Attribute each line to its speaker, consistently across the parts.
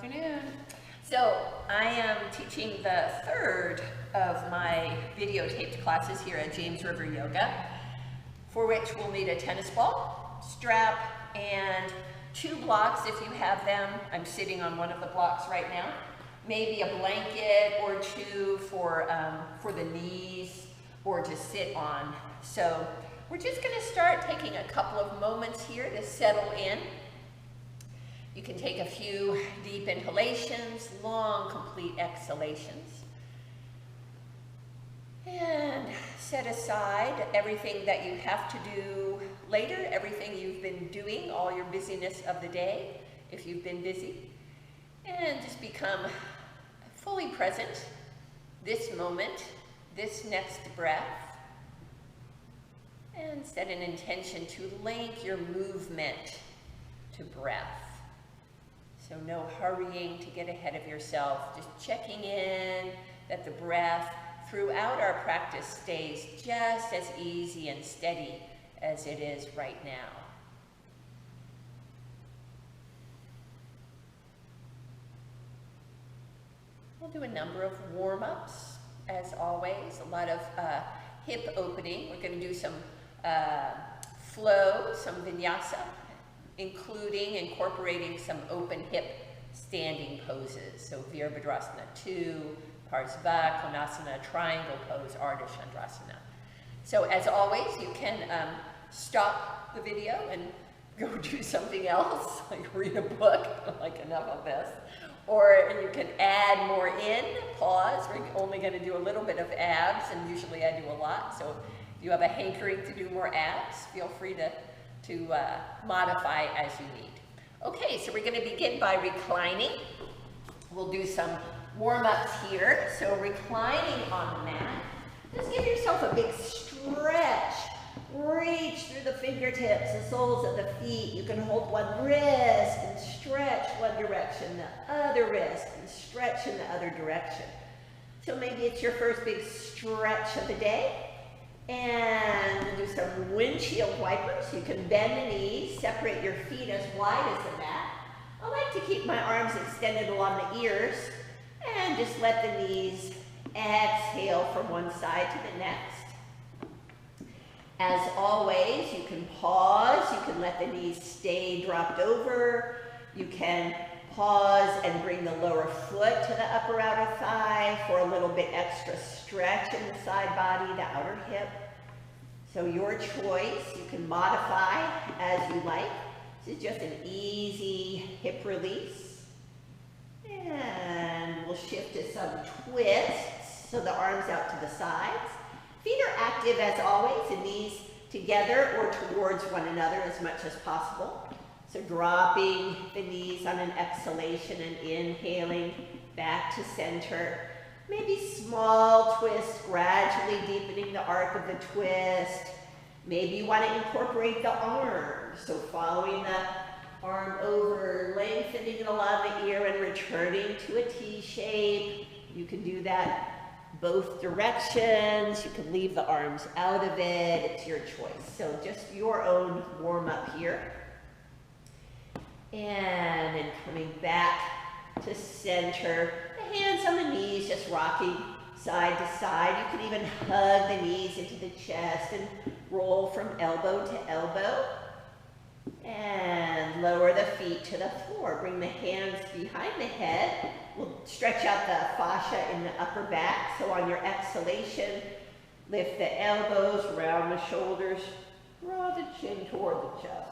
Speaker 1: afternoon. So I am teaching the third of my videotaped classes here at James River Yoga, for which we'll need a tennis ball, strap, and 2 blocks if you have them. I'm sitting on one of the blocks right now. Maybe a blanket or 2 for the knees or to sit on. So we're just going to start taking a couple of moments here to settle in. You can take a few deep inhalations, long, complete exhalations. And set aside everything that you have to do later, everything you've been doing, all your busyness of the day, if you've been busy. And just become fully present, this moment, this next breath. And set an intention to link your movement to breath. So no hurrying to get ahead of yourself, just checking in that the breath throughout our practice stays just as easy and steady as it is right now. We'll do a number of warm-ups, as always, a lot of hip opening. We're going to do some flow, some vinyasa, including incorporating some open hip standing poses. So Virabhadrasana 2, Parsva, Konasana, triangle pose, Ardha Chandrasana. So as always, you can stop the video and go do something else, like read a book, like enough of this. Or you can add more in, pause. We're only going to do a little bit of abs, and usually I do a lot. So if you have a hankering to do more abs, feel free to modify as you need. Okay, so we're going to begin by reclining. We'll do some warm-ups here. So reclining on the mat, just give yourself a big stretch. Reach through the fingertips, the soles of the feet. You can hold one wrist and stretch one direction, the other wrist and stretch in the other direction. So maybe it's your first big stretch of the day. And we'll do some windshield wipers. You can bend the knees, separate your feet as wide as the mat. I like to keep my arms extended along the ears and just let the knees exhale from one side to the next. As always, you can pause. You can let the knees stay dropped over. You can pause and bring the lower foot to the upper outer thigh for a little bit extra stretch in the side body, the outer hip. So your choice, you can modify as you like. This is just an easy hip release. And we'll shift to some twists, so the arms out to the sides. Feet are active as always, and knees together or towards one another as much as possible. So dropping the knees on an exhalation and inhaling back to center. Maybe small twists, gradually deepening the arc of the twist. Maybe you want to incorporate the arm. So following the arm over, lengthening it along the ear and returning to a T shape. You can do that both directions. You can leave the arms out of it. It's your choice. So just your own warm up here. And then coming back to center, the hands on the knees, just rocking side to side. You can even hug the knees into the chest and roll from elbow to elbow. And lower the feet to the floor. Bring the hands behind the head. We'll stretch out the fascia in the upper back. So on your exhalation, lift the elbows, round the shoulders, draw the chin toward the chest.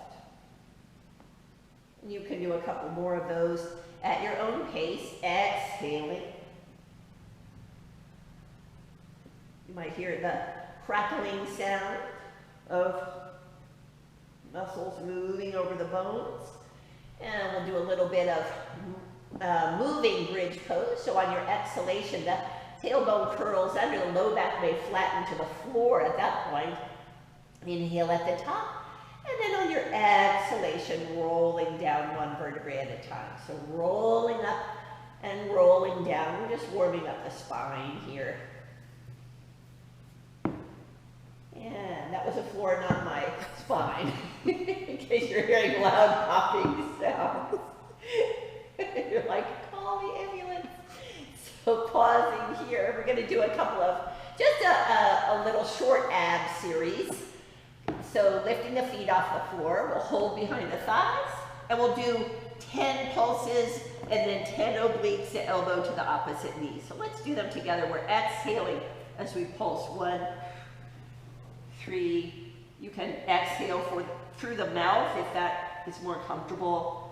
Speaker 1: And you can do a couple more of those at your own pace, exhaling. You might hear the crackling sound of muscles moving over the bones. And we'll do a little bit of moving bridge pose. So on your exhalation, the tailbone curls under, the low back may flatten to the floor at that point. Inhale at the top. And then on your exhalation, rolling down one vertebrae at a time. So rolling up and rolling down. We're just warming up the spine here. And that was a floor, not my spine, in case you're hearing loud popping sounds. You're like, So pausing here, we're going to do a couple of, just a little short ab series. So lifting the feet off the floor, we'll hold behind the thighs, and we'll do 10 pulses and then 10 obliques to elbow to the opposite knee. So let's do them together. We're exhaling as we pulse. 1, 3. You can exhale through the mouth if that is more comfortable.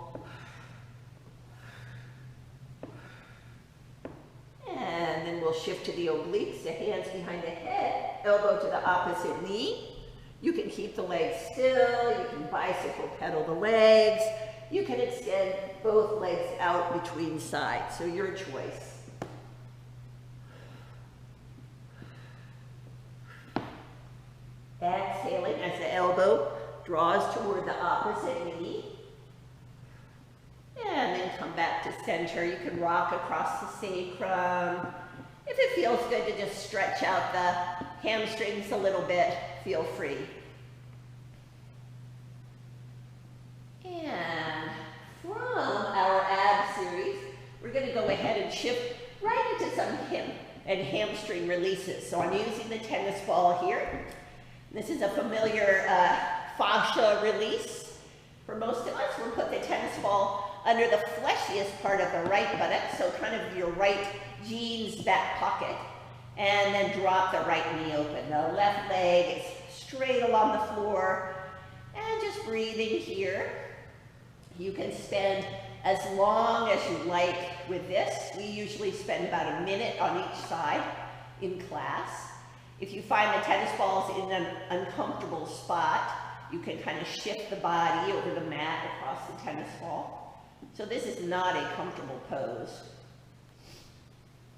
Speaker 1: And then we'll shift to the obliques, the hands behind the head, elbow to the opposite knee. You can keep the legs still, you can bicycle pedal the legs, you can extend both legs out between sides, so your choice. Exhaling as the elbow draws toward the opposite knee. And then come back to center. You can rock across the sacrum. If it feels good to just stretch out the hamstrings a little bit, feel free. And from our ab series, we're going to go ahead and shift right into some hip and hamstring releases. So I'm using the tennis ball here. This is a familiar fascia release. For most of us, we'll put the tennis ball under the fleshiest part of the right buttock, so kind of your right jeans back pocket, and then drop the right knee open. The left leg is straight along the floor, and just breathing here. You can spend as long as you like with this. We usually spend about a minute on each side in class. If you find the tennis balls in an uncomfortable spot, you can kind of shift the body over the mat across the tennis ball. So this is not a comfortable pose.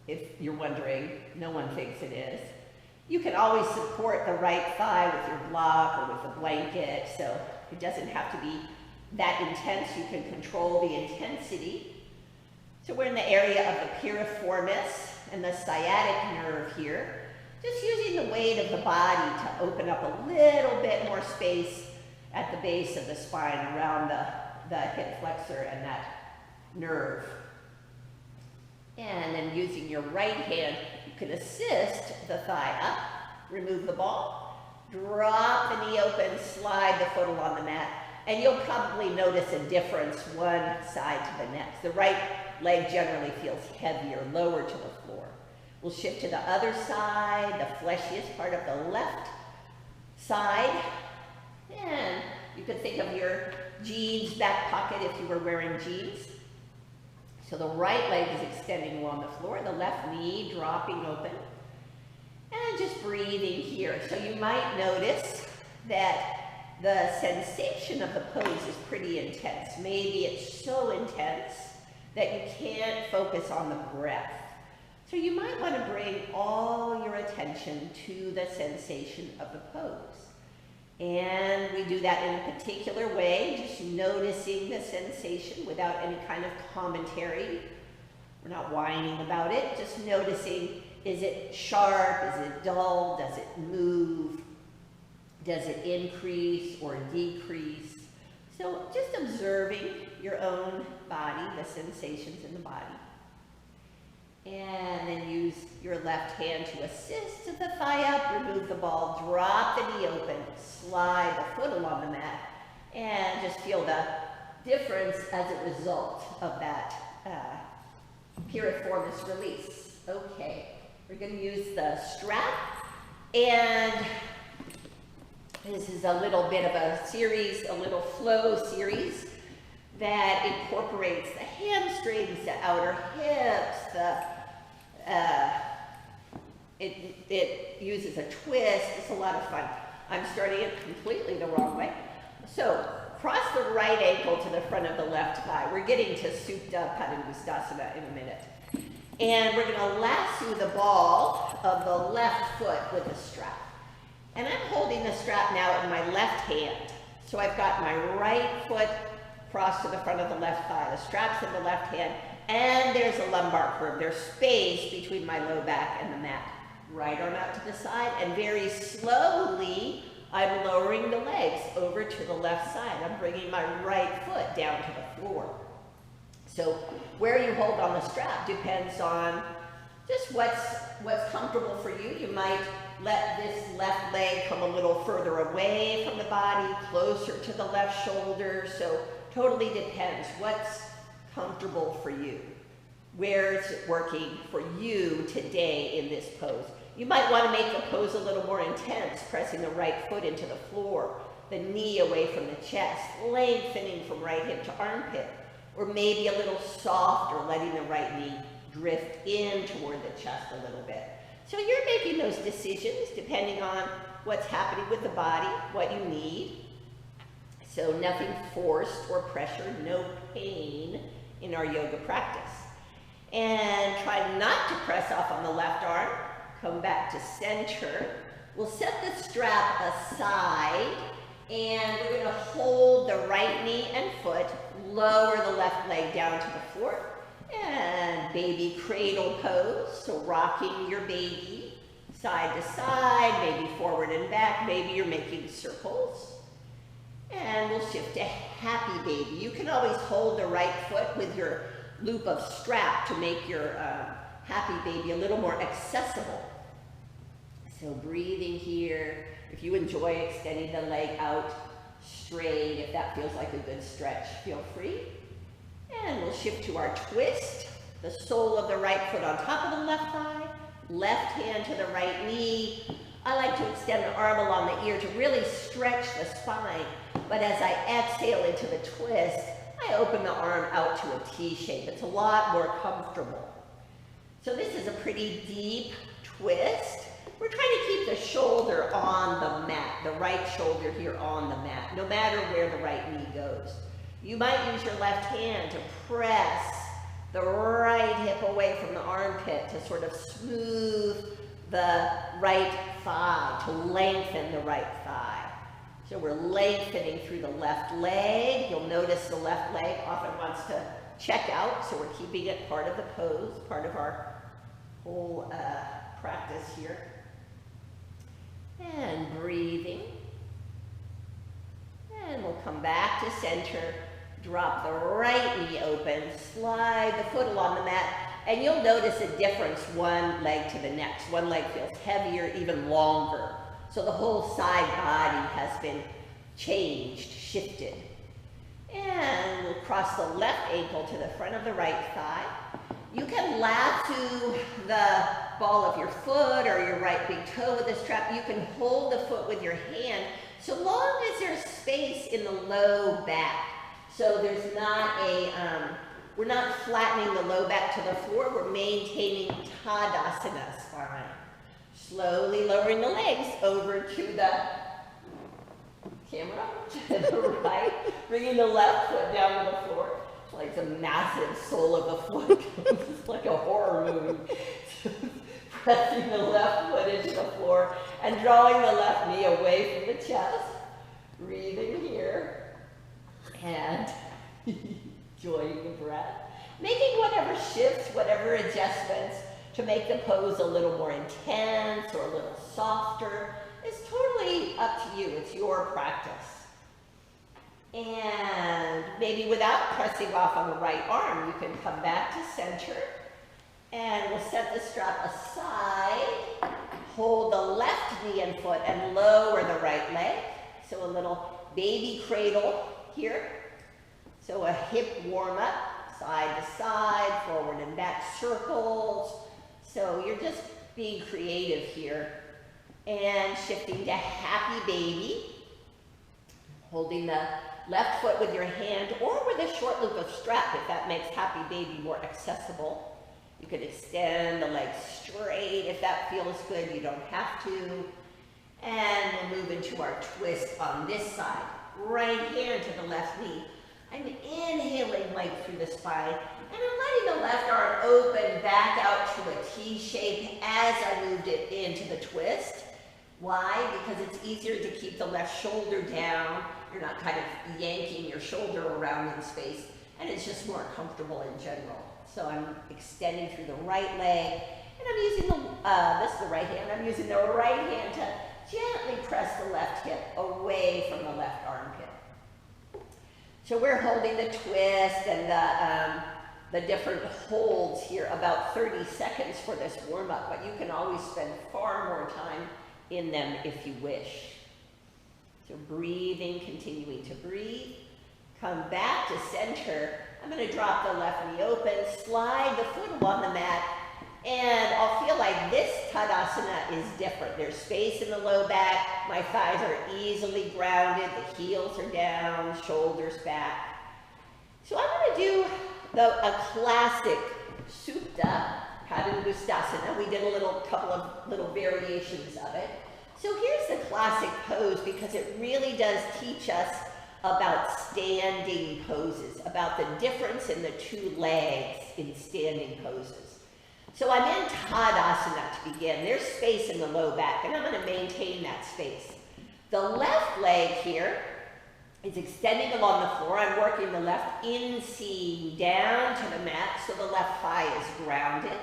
Speaker 1: If you're wondering, no one thinks it is. You can always support the right thigh with your block or with a blanket, so it doesn't have to be that intense. You can control the intensity. So we're in the area of the piriformis and the sciatic nerve here. Just using the weight of the body to open up a little bit more space at the base of the spine around the hip flexor and that nerve. And then using your right hand, you can assist the thigh up, remove the ball, drop the knee open, slide the foot along the mat, and you'll probably notice a difference one side to the next. The right leg generally feels heavier, lower to the floor. We'll shift to the other side, the fleshiest part of the left side. And you can think of your jeans back pocket if you were wearing jeans. So the right leg is extending along the floor, the left knee dropping open. And just breathing here. So you might notice that the sensation of the pose is pretty intense. Maybe it's so intense that you can't focus on the breath. So you might want to bring all your attention to the sensation of the pose. And we do that in a particular way, just noticing the sensation without any kind of commentary. We're not whining about it, just noticing, is it sharp, is it dull, does it move, does it increase or decrease? So just observing your own body, the sensations in the body. And then use your left hand to assist the thigh up, remove the ball, drop the knee open, slide the foot along the mat, and just feel the difference as a result of that piriformis release. Okay, we're going to use the strap, and this is a little bit of a series, a little flow series that incorporates the hamstrings, the outer hips, it uses a twist. It's a lot of fun. I'm starting it completely the wrong way. So cross the right ankle to the front of the left thigh. We're getting to Supta Padangusthasana in a minute. And we're going to lasso the ball of the left foot with a strap. And I'm holding the strap now in my left hand. So I've got my right foot crossed to the front of the left thigh. The strap's in the left hand. And there's a lumbar curve. There's space between my low back and the mat. Right arm out to the side, and very slowly, I'm lowering the legs over to the left side. I'm bringing my right foot down to the floor. So where you hold on the strap depends on
Speaker 2: just what's comfortable for you. You might let this left leg come a little further away from the body, closer to the left shoulder. So totally depends what's comfortable for you. Where is it working for you today in this pose? You might want to make the pose a little more intense, pressing the right foot into the floor, the knee away from the chest, lengthening from right hip to armpit, or maybe a little softer, letting the right knee drift in toward the chest a little bit. So you're making those decisions depending on what's happening with the body, what you need. So nothing forced or pressured, no pain in our yoga practice. And try not to press off on the left arm. Come back to center. We'll set the strap aside and we're going to hold the right knee and foot, lower the left leg down to the floor, and baby cradle pose. So rocking your baby side to side, maybe forward and back, maybe you're making circles. And we'll shift to happy baby. You can always hold the right foot with your loop of strap to make your happy baby a little more accessible. So breathing here. If you enjoy extending the leg out straight, if that feels like a good stretch, feel free. And we'll shift to our twist. The sole of the right foot on top of the left thigh, left hand to the right knee. I like to extend the arm along the ear to really stretch the spine, but as I exhale into the twist, I open the arm out to a T shape. It's a lot more comfortable. So this is a pretty deep twist. We're trying to keep the shoulder on the mat, the right shoulder here on the mat, no matter where the right knee goes. You might use your left hand to press the right hip away from the armpit to sort of smooth the right thigh, to lengthen the right thigh. So we're lengthening through the left leg. You'll notice the left leg often wants to check out, so we're keeping it part of the pose, part of our whole practice here. And breathing. And we'll come back to center. Drop the right knee open, slide the foot along the mat, and you'll notice a difference one leg to the next. One leg feels heavier, even longer. So the whole side body has been changed, shifted. And we'll cross the left ankle to the front of the right thigh. You can lasso the ball of your foot or your right big toe with a strap. You can hold the foot with your hand so long as there's space in the low back. So there's not a, we're not flattening the low back to the floor, we're maintaining Tadasana spine. Slowly lowering the legs over to the camera, to the right, bringing the left foot down to the floor. It's like the massive sole of the foot, it's like a horror movie. Pressing the left foot into the floor and drawing the left knee away from the chest. Breathing here. And enjoying the breath. Making whatever shifts, whatever adjustments to make the pose a little more intense or a little softer is totally up to you. It's your practice. And maybe without pressing off on the right arm, you can come back to center and we'll set the strap aside, hold the left knee and foot and lower the right leg. So a little baby cradle here. So a hip warm up, side to side, forward and back circles. So you're just being creative here. And shifting to happy baby. Holding the left foot with your hand or with a short loop of strap if that makes happy baby more accessible. You can extend the legs straight if that feels good. You don't have to. And we'll move into our twist on this side. Right hand to the left knee. I'm inhaling length through the spine, and I'm letting the left arm open back out to a T shape as I moved it into the twist. Why? Because it's easier to keep the left shoulder down. You're not kind of yanking your shoulder around in space, and it's just more comfortable in general. So I'm extending through the right leg, and I'm using this is the right hand, I'm using the right hand to gently press the left hip away from the left armpit. So we're holding the twist and the the different holds here, about 30 seconds for this warm-up, but you can always spend far more time in them if you wish. So breathing, continuing to breathe. Come back to center. I'm going to drop the left knee open, slide the foot along the mat, and I'll feel like this Tadasana is different. There's space in the low back, my thighs are easily grounded, the heels are down, shoulders back. So I'm going to do a classic Supta Padangusthasana. We did a couple of little variations of it. So here's the classic pose because it really does teach us about standing poses, about the difference in the two legs in standing poses. So I'm in Tadasana to begin. There's space in the low back, and I'm going to maintain that space. The left leg here is extending along the floor. I'm working the left inseam down to the mat so the left thigh is grounded.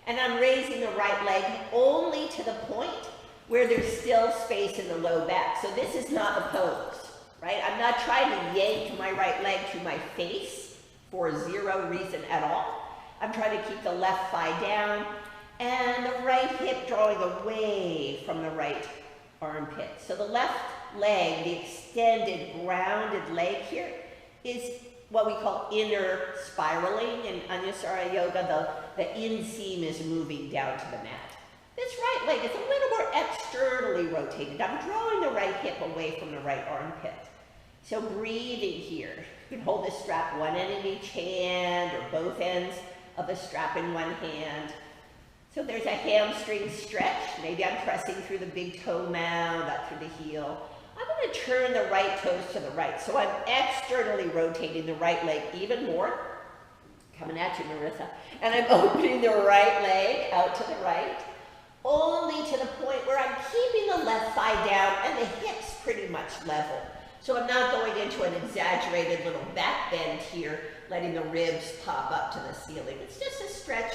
Speaker 2: And I'm raising the right leg only to the point where there's still space in the low back. So this is not a pose, right? I'm not trying to yank my right leg to my face for zero reason at all. I'm trying to keep the left thigh down and the right hip drawing away from the right armpit. So the left leg, the extended grounded leg here, is what we call inner spiraling. In Anusara Yoga, the inseam is moving down to the mat. This right leg is a little more externally rotated. I'm drawing the right hip away from the right armpit. So breathing here. You can hold the strap one end in each hand or both ends of the strap in one hand. So there's a hamstring stretch. Maybe I'm pressing through the big toe mound, up through the heel. I'm going to turn the right toes to the right. So I'm externally rotating the right leg even more. Coming at you, Marissa. And I'm opening the right leg out to the right, only to the point where I'm keeping the left thigh down and the hips pretty much level. So I'm not going into an exaggerated little back bend here, letting the ribs pop up to the ceiling. It's just a stretch,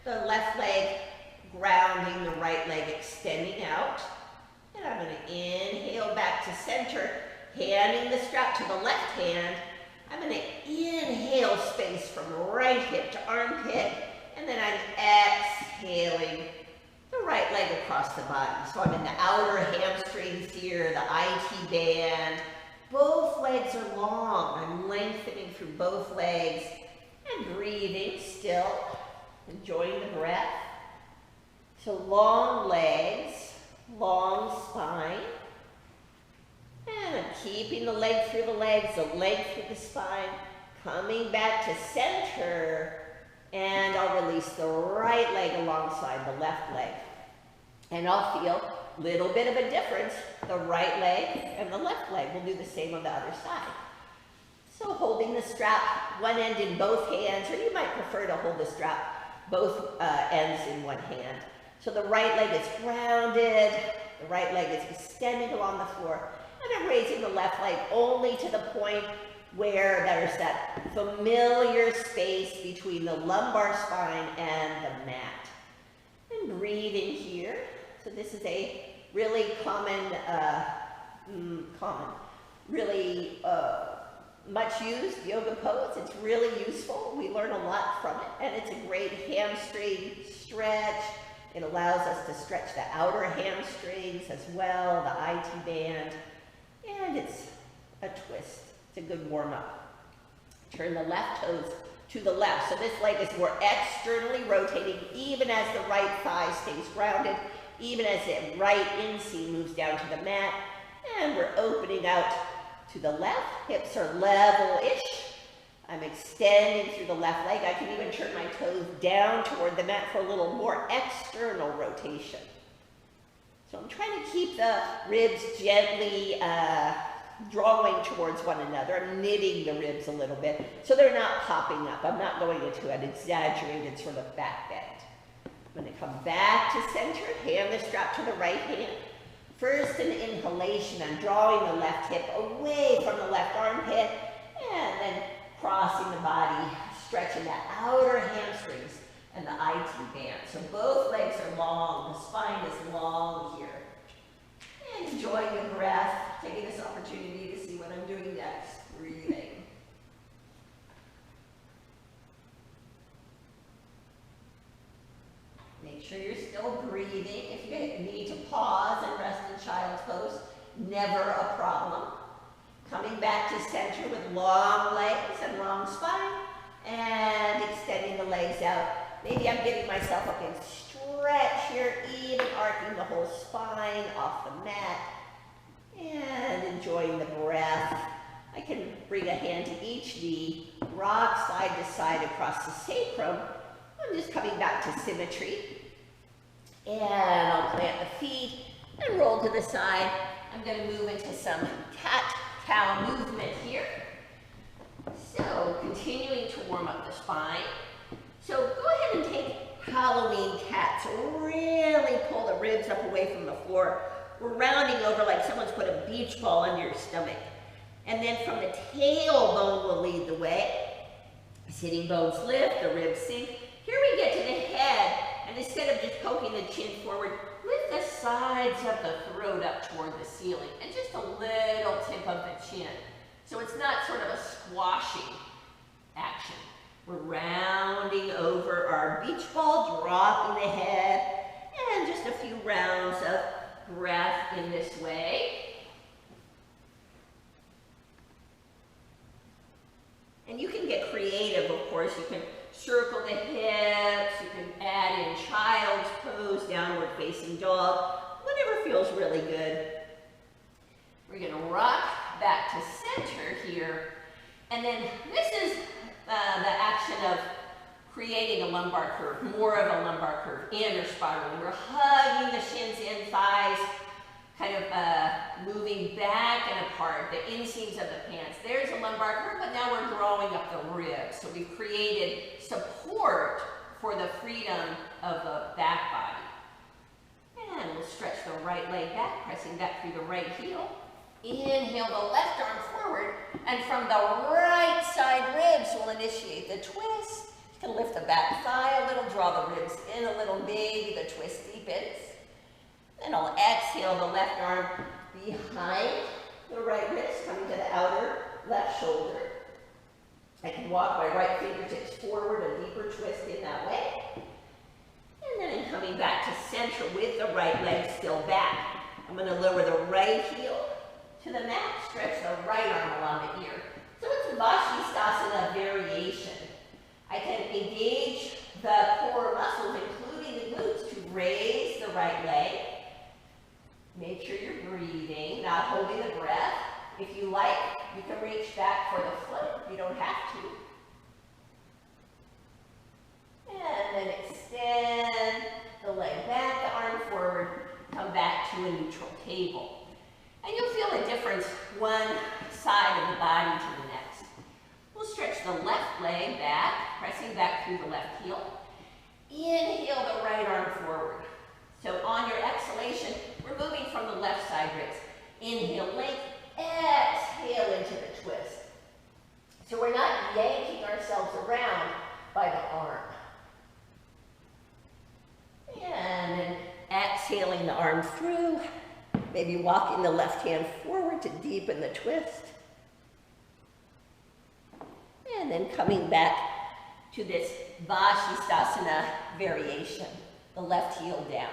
Speaker 2: the left leg grounding, the right leg extending out. And I'm going to inhale back to center, handing the strap to the left hand. I'm going to inhale space from right hip to armpit, and then I'm exhaling the right leg across the body. So I'm in the outer hamstrings here, the IT band. Both legs are long. I'm lengthening through both legs and breathing still, enjoying the breath. So long legs, long spine. And I'm keeping the leg through the legs, the leg through the spine, coming back to center, and I'll release the right leg alongside the left leg. And I'll feel a little bit of a difference. The right leg and the left leg. We'll do the same on the other side. So holding the strap, one end in both hands, or you might prefer to hold the strap both ends in one hand. So the right leg is grounded, the right leg is extending along the floor, and I'm raising the left leg only to the point where there's that familiar space between the lumbar spine and the mat. And breathing here. So this is a really really much used yoga pose. It's really useful. We learn a lot from it, and it's a great hamstring stretch. It allows us to stretch the outer hamstrings as well, the IT band, and it's a twist. It's a good warm-up. Turn the left toes to the left. So this leg is more externally rotating, even as the right thigh stays grounded, even as the right inseam moves down to the mat, and we're opening out to the left. Hips are level-ish. I'm extending through the left leg. I can even turn my toes down toward the mat for a little more external rotation. So I'm trying to keep the ribs gently drawing towards one another. I'm knitting the ribs a little bit so they're not popping up. I'm not going into an exaggerated sort of back bend. I'm going to come back to center, hand the strap to the right hand. First, an inhalation. I'm drawing the left hip away from the left armpit, and then crossing the body, stretching the outer hamstrings and the IT band. So both legs are long, the spine is long here. And enjoying the breath, taking this opportunity to see what I'm doing next, breathing. sure you're still breathing. If you need to pause and rest in child's pose, never a problem. Coming back to center with long legs and long spine, and extending the legs out. Maybe I'm giving myself a big stretch here, even arcing the whole spine off the mat, and enjoying the breath. I can bring a hand to each knee, rock side to side across the sacrum. I'm just coming back to symmetry. And I'll plant the feet and roll to the side. I'm going to move into some cat-cow movement here. So continuing to warm up the spine. So go ahead and take Halloween cat. So really pull the ribs up away from the floor. We're rounding over like someone's put a beach ball under your stomach. And then from the tailbone will lead the way. Sitting bones lift, the ribs sink. Here we get to the head, and instead of just poking the chin forward, lift the sides of the throat up toward the ceiling, and just a little tip of the chin. So it's not sort of a squashing action. We're rounding over our beach ball, dropping the head, and just a few rounds of breath in this way. And you can get creative, of course. You can circle the hips, you can add in child's pose, downward facing dog, whatever feels really good. We're going to rock back to center here. And then this is the action of creating a lumbar curve, more of a lumbar curve, inner spiraling. We're hugging the shins in, thighs, kind of moving back and apart, the inseams of the pants. There's a lumbar curve, but now we're drawing up the ribs. So we've created support for the freedom of the back body. And we'll stretch the right leg back, pressing back through the right heel. Inhale the left arm forward, and from the right side ribs, we'll initiate the twist. You can lift the back thigh a little, draw the ribs in a little, maybe the twist deepens. And I'll exhale the left arm behind the right wrist, coming to the outer left shoulder. I can walk my right fingertips forward, a deeper twist in that way. And then I'm coming back to center with the right leg still back. I'm going to lower the right heel to the mat, stretch the right arm along the ear. So it's a Vashisthasana variation. I can engage the core muscles, including the glutes, to raise the right leg. Make sure you're breathing, not holding the breath. If you like, you can reach back for the foot. You don't have to. And then extend the leg back, the arm forward, come back to a neutral table. And you'll feel a difference one side of the body to the next. We'll stretch the left leg back, pressing back through the left heel. Inhale the right arm forward. So on your exhalation, we're moving from the left side ribs. Inhale, length, exhale into the twist. So we're not yanking ourselves around by the arm. And then exhaling the arm through, maybe walking the left hand forward to deepen the twist. And then coming back to this Vashisthasana variation, the left heel down.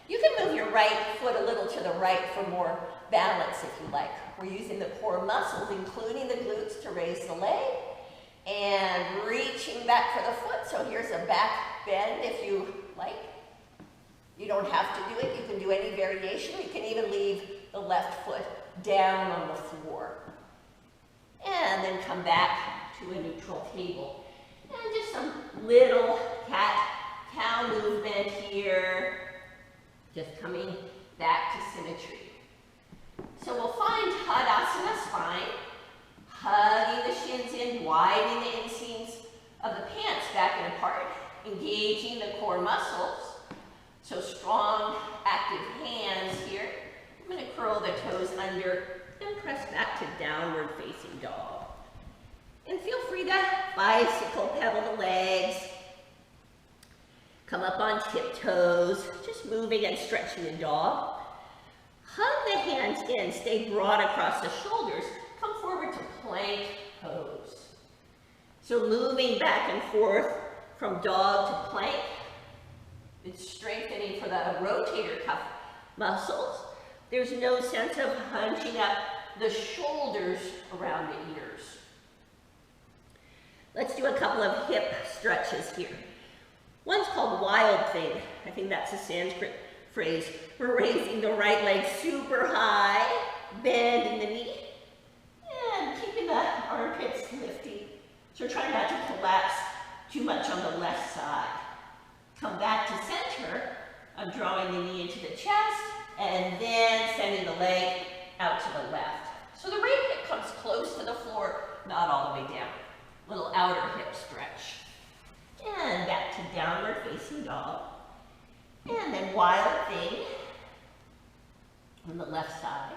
Speaker 2: You can move your right foot a little to the right for more balance if you like. We're using the core muscles, including the glutes, to raise the leg and reaching back for the foot. So here's a back bend if you like. You don't have to do it. You can do any variation. You can even leave the left foot down on the floor. And then come back to a neutral table. And just some little cat-cow movement here. Just coming back to symmetry. So we'll find Tadasana spine, hugging the shins in, widening the inseams of the pants back and apart, engaging the core muscles. So strong, active hands here. I'm going to curl the toes under and press back to downward facing dog. And feel free to bicycle pedal the legs. Come up on tiptoes, just moving and stretching the dog. Hug the hands in, stay broad across the shoulders. Come forward to plank pose. So moving back and forth from dog to plank. It's strengthening for the rotator cuff muscles. There's no sense of hunching up the shoulders around the ears. Let's do a couple of hip stretches here. One's called wild thing. I think that's a Sanskrit phrase. We're raising the right leg super high, bending the knee, and keeping the armpits lifted. So try not to collapse too much on the left side. Come back to center. I'm drawing the knee into the chest, and then sending the leg out to the left. So the right hip comes close to the floor, not all the way down. Little outer hip stretch. And back to downward facing dog. And then wild thing on the left side.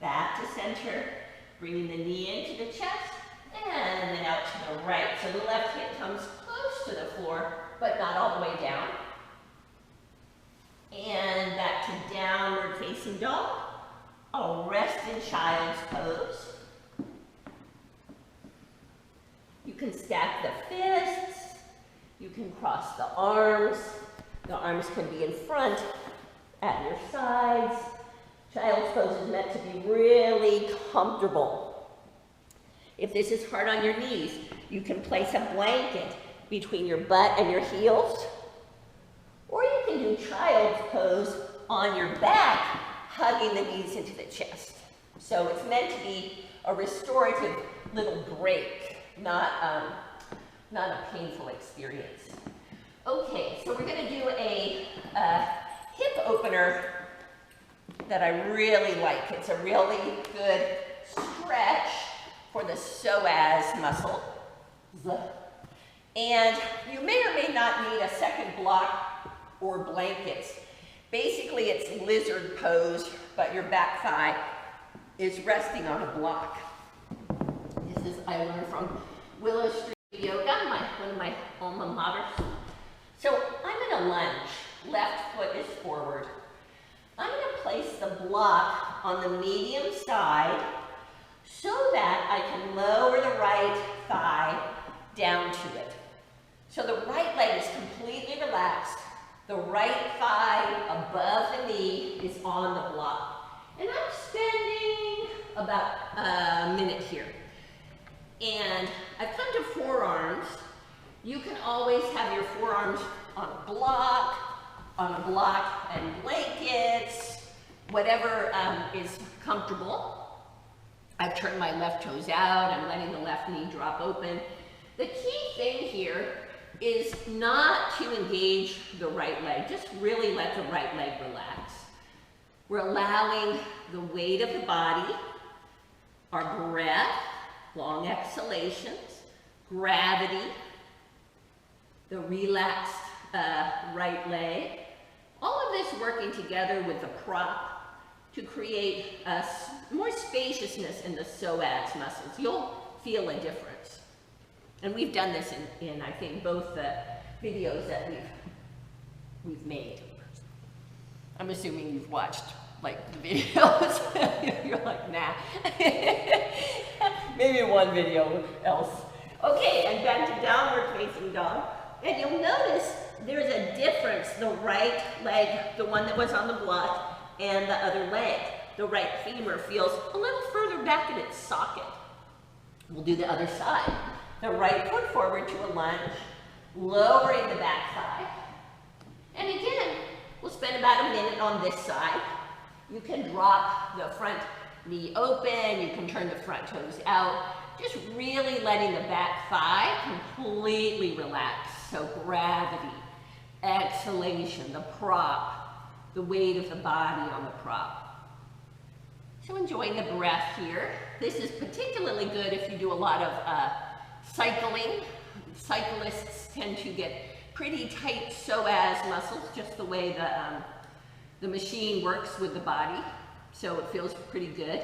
Speaker 2: Back to center, bringing the knee into the chest, and then out to the right. So the left hip comes close to the floor, but not all the way down. And back to downward facing dog. I'll rest in child's pose. You can stack the fists. You can cross the arms. The arms can be in front, at your sides. Child's pose is meant to be really comfortable. If this is hard on your knees, you can place a blanket between your butt and your heels. Or you can do child's pose on your back, hugging the knees into the chest. So it's meant to be a restorative little break, not a painful experience. Okay, so we're going to do a hip opener that I really like. It's a really good stretch for the psoas muscle. And you may or may not need a second block or blankets. Basically, it's lizard pose, but your back thigh is resting on a block. This is, I learned from Willow Street Yoga, one of my alma maters. So I'm in a lunge. Left foot is forward. I'm going to place the block on the medium side so that I can lower the right thigh down to it. So the right leg is completely relaxed. The right thigh above the knee is on the block. And I'm spending about a minute here. And I've come to forearms. You can always have your forearms on a block and blankets, whatever is comfortable. I've turned my left toes out. I'm letting the left knee drop open. The key thing here is not to engage the right leg. Just really let the right leg relax. We're allowing the weight of the body, our breath, long exhalations, gravity, the relaxed right leg, all of this working together with the prop to create more spaciousness in the psoas muscles. You'll feel a difference. And we've done this in I think, both the videos that we've made. I'm assuming you've watched, like, the videos. You're like, nah. Maybe one video else. Okay, and back to downward facing dog. And you'll notice there's a difference, the right leg, the one that was on the block, and the other leg. The right femur feels a little further back in its socket. We'll do the other side. The right foot forward to a lunge, lowering the back thigh. And again, we'll spend about a minute on this side. You can drop the front knee open, you can turn the front toes out, just really letting the back thigh completely relax. So gravity, exhalation, the prop, the weight of the body on the prop. So enjoying the breath here. This is particularly good if you do a lot of cycling. Cyclists tend to get pretty tight psoas muscles, just the way the machine works with the body. So it feels pretty good.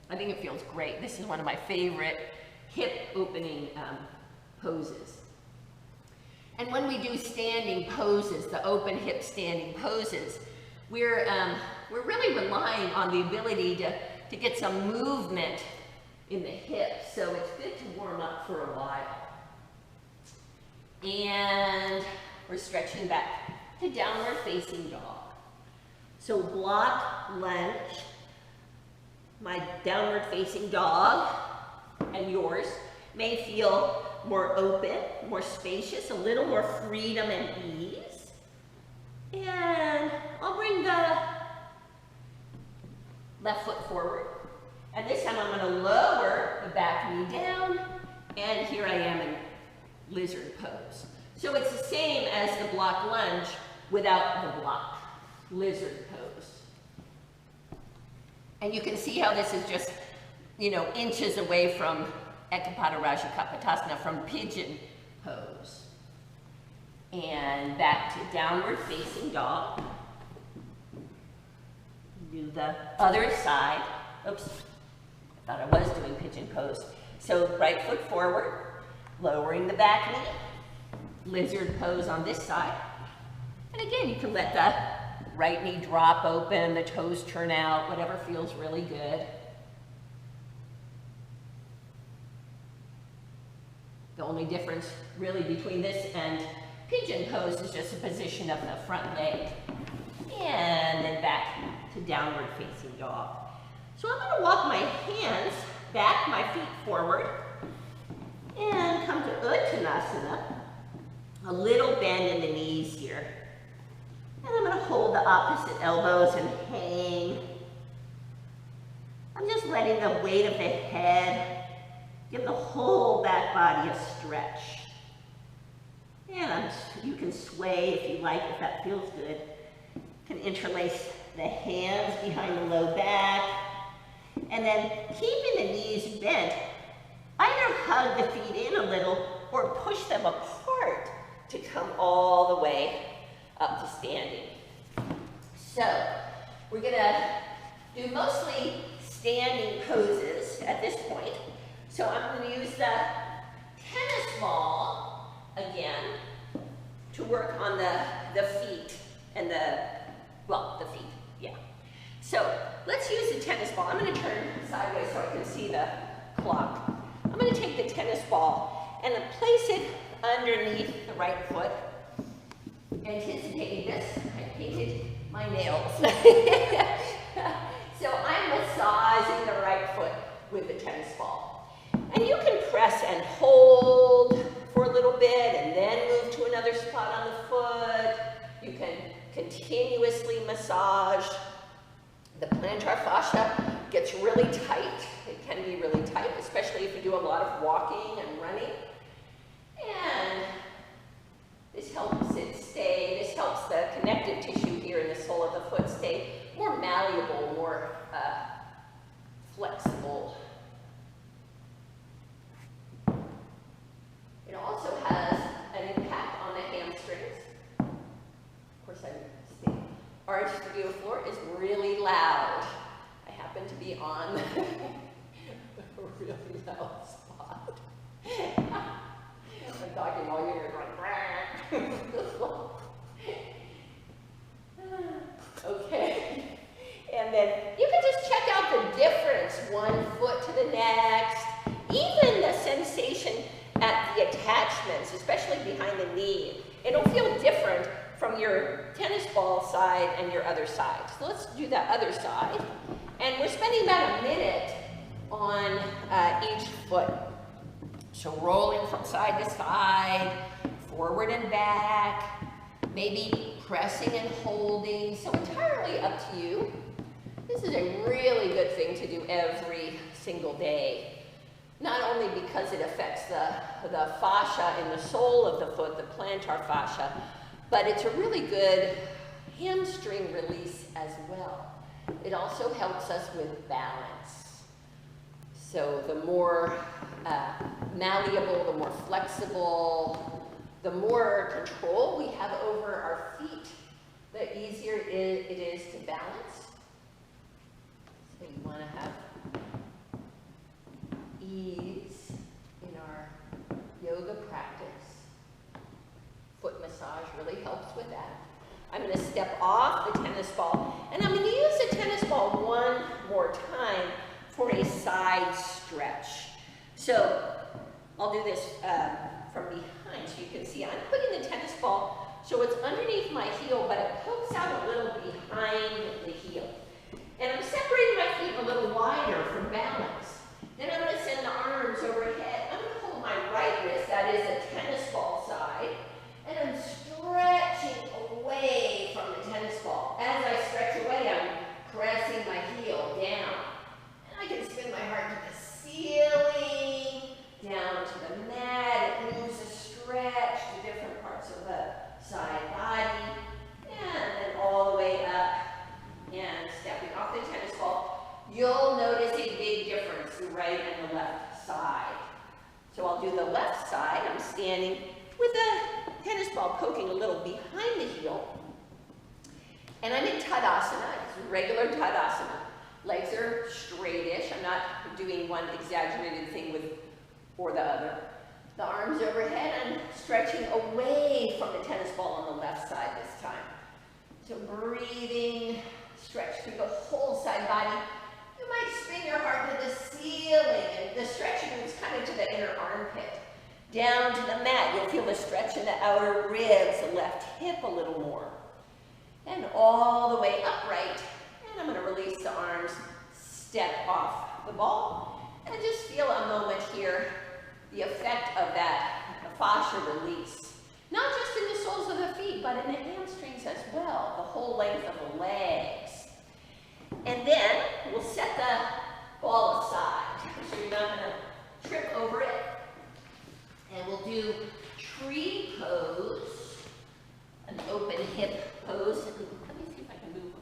Speaker 2: I think it feels great. This is one of my favorite hip opening poses. And when we do standing poses, the open hip standing poses, we're really relying on the ability to get some movement in the hips. So it's good to warm up for a while. And we're stretching back to downward facing dog. So block lunge, my downward facing dog and yours may feel more open, more spacious, a little more freedom and ease. And I'll bring the left foot forward. And this time I'm going to lower the back knee down, and here I am in lizard pose. So it's the same as the block lunge without the block lizard pose. And you can see how this is just, you know, inches away from Ekapada Rajakapotasana, from pigeon pose. And back to downward facing dog. Do the other side. Oops, I thought I was doing pigeon pose. So right foot forward, lowering the back knee, lizard pose on this side. And again, you can let the right knee drop open, the toes turn out, whatever feels really good. The only difference really between this and pigeon pose is just the position of the front leg. And then back to downward facing dog. So I'm going to walk my hands back, my feet forward, and come to Uttanasana. A little bend in the knees here. And I'm going to hold the opposite elbows and hang. I'm just letting the weight of the head give the whole back body a stretch. And you can sway if you like, if that feels good. You can interlace the hands behind the low back. And then keeping the knees bent, either hug the feet in a little or push them apart to come all the way up to standing. So we're going to do mostly standing poses at this point. So I'm going to use the tennis ball again to work on the feet and the feet, yeah. So let's use the tennis ball. I'm going to turn sideways so I can see the clock. I'm going to take the tennis ball and place it underneath the right foot. Anticipating this, I painted my nails. So I'm massaging the right foot with the tennis ball. And you can press and hold for a little bit and then move to another spot on the foot. You can continuously massage. The plantar fascia gets really tight. It can be really tight, especially if you do a lot of walking and running. And this helps it stay, this helps the connective tissue here in the sole of the foot stay more malleable, more flexible. It also has an impact on the hamstrings. Of course, our studio floor is really loud. I happen to be on a really loud spot. I'm talking all year going, okay. And then you can just check out the difference, one foot to the next, even the sensation at the attachments, especially behind the knee. It'll feel different from your tennis ball side and your other side. So let's do that other side. And we're spending about a minute on each foot. So rolling from side to side, forward and back, maybe pressing and holding. So entirely up to you. This is a really good thing to do every single day. Not only because it affects the fascia in the sole of the foot, the plantar fascia, but it's a really good hamstring release as well. It also helps us with balance. So the more malleable, the more flexible, the more control we have over our feet, the easier it is to balance. So you want to have ease in our yoga practice. Foot massage really helps with that. I'm going to step off the tennis ball, and I'm going to use the tennis ball one more time for a side stretch. So I'll do this
Speaker 1: from behind. So you can see I'm putting the tennis ball so it's underneath my heel, but it pokes out a little behind the heel. And I'm separating my feet a little wider for balance. Then I'm going to send the arms overhead. I'm going to hold my right wrist, that is a tennis ball side, and I'm stretching away from the tennis ball. As I stretch away, I'm pressing my heel down. And I can spin my heart to the ceiling, down to the mat. It moves a stretch to different parts of the side body, and then all the way up and stepping off the tennis ball. You'll notice a big difference, the right and the left side. So I'll do the left side. I'm standing with the tennis ball poking a little behind the heel. And I'm in Tadasana, it's regular Tadasana. Legs are straightish. I'm not doing one exaggerated thing or the other. The arms overhead, I'm stretching away from the tennis ball on the left side this time. So breathing, stretch through the whole side body. You might spin your heart to the ceiling, and the stretching moves kind of to the inner armpit. Down to the mat, you'll feel the stretch in the outer ribs, the left hip a little more. And all the way upright. And I'm going to release the arms, step off the ball, and just feel a moment here, the effect of that fascia release. Not just in the soles of the feet, but in the hamstrings as well, the whole length of the legs. And then we'll set the ball aside, so you're not going to trip over it. And we'll do tree pose, an open hip pose. Let me see if I can move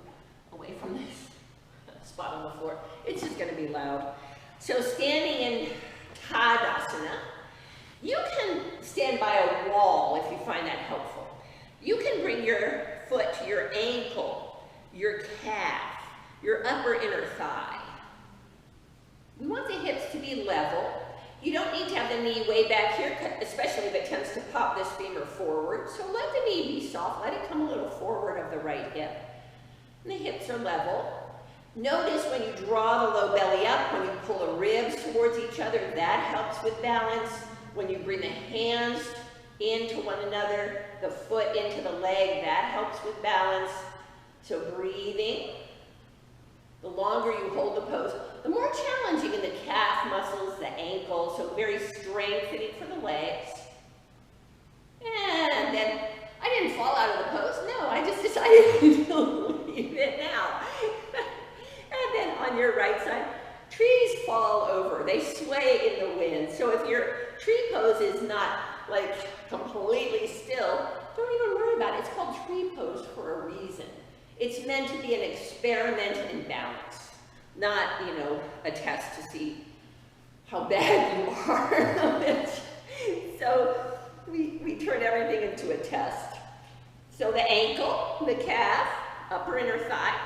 Speaker 1: away from this spot on the floor. It's just going to be loud. So standing in Tadasana, you can stand by a wall if you find that helpful. You can bring your foot to your ankle, your calf, your upper inner thigh. We want the hips to be level. You don't need to have the knee way back here, especially if it tends to pop this femur forward. So let the knee be soft. Let it come a little forward of the right hip. And the hips are level. Notice when you draw the low belly up, when you pull the ribs towards each other, that helps with balance. When you bring the hands into one another, the foot into the leg, that helps with balance. So breathing. The longer you hold the pose, the more challenging in the calf muscles, the ankle, so very strengthening for the legs. And then I didn't fall out of the pose. No, I just decided to leave it now. And then on your right side, trees fall over. They sway in the wind. So if your tree pose is not like completely still, don't even worry about it. It's called tree pose for a reason. It's meant to be an experiment in balance, not, a test to see how bad you are. So we turn everything into a test. So the ankle, the calf, upper inner thigh.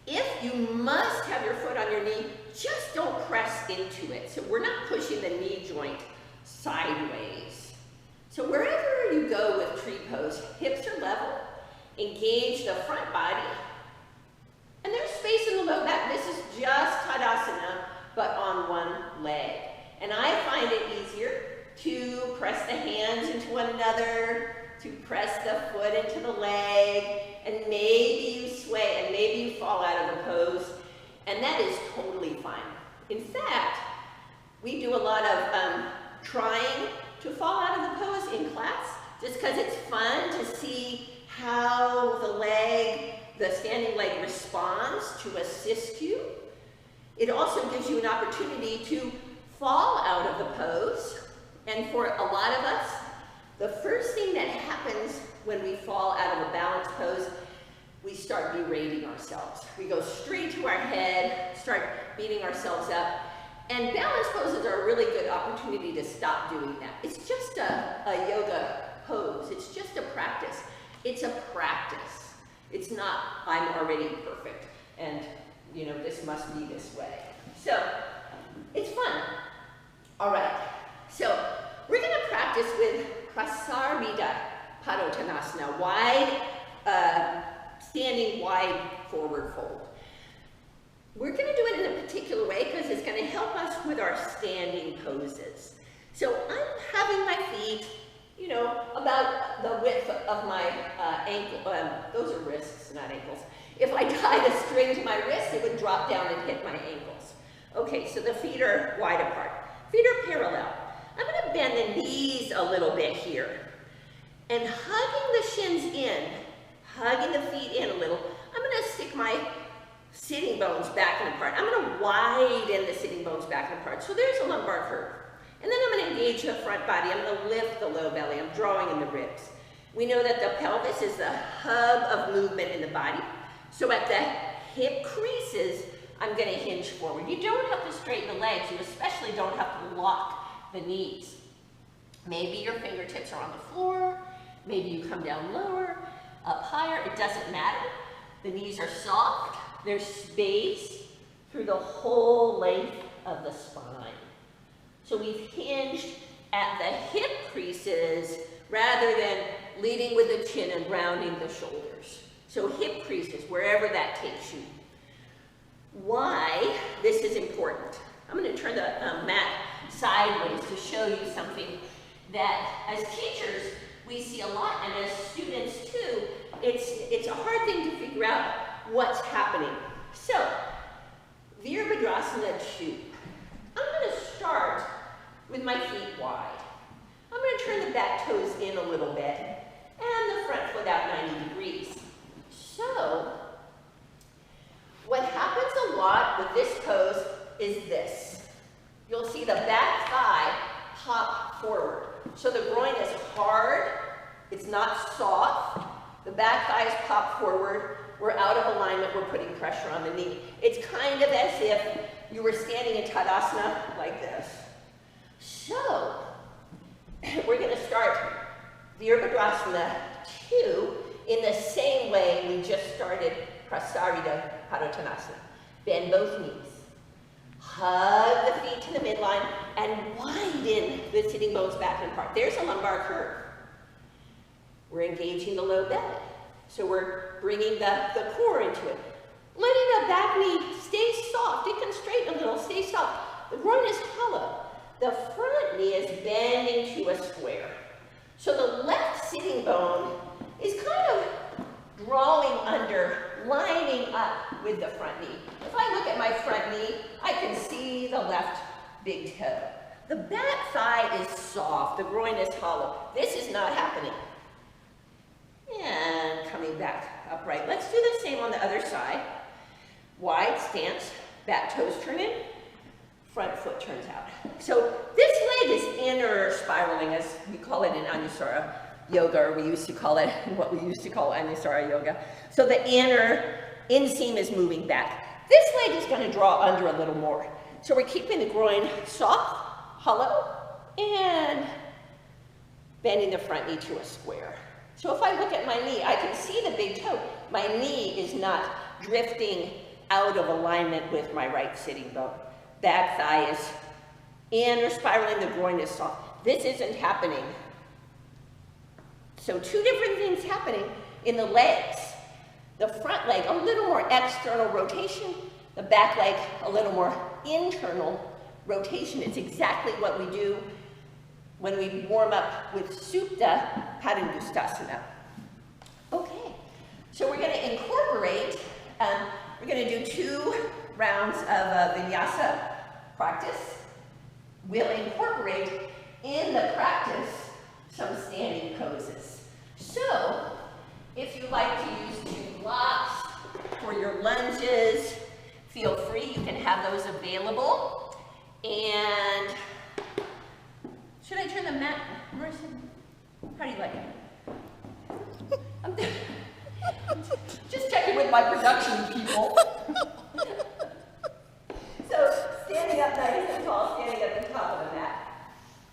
Speaker 1: If you must have your foot on your knee, just don't press into it. So we're not pushing the knee joint sideways. So wherever you go with tree pose, hips are level. Engage the front body, and there's space in the low back. This is just Tadasana, but on one leg. And I find it easier to press the hands into one another, to press the foot into the leg, and maybe you sway, and maybe you fall out of the pose, and that is totally fine. In fact, we do a lot of trying to fall out of the pose in class, just because it's fun to see how the standing leg responds to assist you. It also gives you an opportunity to fall out of the pose. And for a lot of us, the first thing that happens when we fall out of a balanced pose, we start berating ourselves. We go straight to our head, start beating ourselves up. And balance poses are a really good opportunity to stop doing that. It's just a yoga pose. It's just a practice. It's a practice. It's not, I'm already perfect, and this must be this way. So, it's fun. All right, so we're going to practice with Prasarita Padottanasana, wide, standing wide forward fold. We're going to do it in a particular way because it's going to help us with our standing poses.
Speaker 2: So I'm having my feet, you know, about the width of my ankle. Those are wrists, not ankles. If I tied a string to my wrist, it would drop down and hit my ankles. Okay, so the feet are wide apart. Feet are parallel. I'm going to bend the knees a little bit here. And hugging the shins in, hugging the feet in a little, I'm going to stick my sitting bones back and apart. I'm going to widen the sitting bones back and apart. So there's a lumbar curve. And then I'm going to engage the front body. I'm going to lift the low belly. I'm drawing in the ribs. We know that the pelvis is the hub of movement in the body. So at the hip creases, I'm going to hinge forward. You don't have to straighten the legs. You especially don't have to lock the knees. Maybe your fingertips are on the floor. Maybe you come down lower, up higher. It doesn't matter. The knees are soft. There's space through the whole length of the spine. So we've hinged at the hip creases rather than leading with the chin and rounding the shoulders. So hip creases, wherever that takes you. Why this is important. I'm going to turn the mat sideways to show you something that as teachers we see a lot, and as students too, it's a hard thing to figure out what's happening. So, Virabhadrasana 2. I'm going to start with my feet wide. I'm going to turn the back toes in a little bit and the front foot out 90 degrees. So, what happens a lot with this pose is this. You'll see the back thigh pop forward. So the groin is hard, it's not soft. The back thighs pop forward. We're out of alignment, we're putting pressure on the knee. It's kind of as if you were standing in Tadasana like this. So, we're going to start Virabhadrasana 2 in the same way we just started Prasarita Padottanasana. Bend both knees. Hug the feet to the midline and widen the sitting bones back and apart. There's a lumbar curve. We're engaging the low belly. So we're bringing the core into it. Letting the back knee stay soft. It can straighten a little, stay soft. The groin is hollow. The front knee is bending to a square. So the left sitting bone is kind of drawing under, lining up with the front knee. If I look at my front knee, I can see the left big toe. The back thigh is soft, the groin is hollow. This is not happening. And coming back upright. Let's do the same on the other side. Wide stance, back toes turn in, front foot turns out. So this leg is inner spiraling, as we call it in Anusara yoga, or we used to call it what we used to call Anusara yoga. So the inner inseam is moving back. This leg is going to draw under a little more. So we're keeping the groin soft, hollow, and bending the front knee to a square. So if I look at my knee, I can see the big toe. My knee is not drifting out of alignment with my right sitting bone. Back thigh is inner spiraling, the groin is soft. This isn't happening. So two different things happening in the legs. The front leg, a little more external rotation. The back leg, a little more internal rotation. It's exactly what we do when we warm up with Supta Padangusthasana. Okay, so we're going to incorporate, we're going to do 2 rounds of vinyasa practice. We'll incorporate in the practice some standing poses. So, if you like to use 2 blocks for your lunges, feel free, you can have those available. And should I turn the mat, Marissa? How do you like it? I'm just checking with my production people. So, standing up nice and tall, standing at the top of the mat.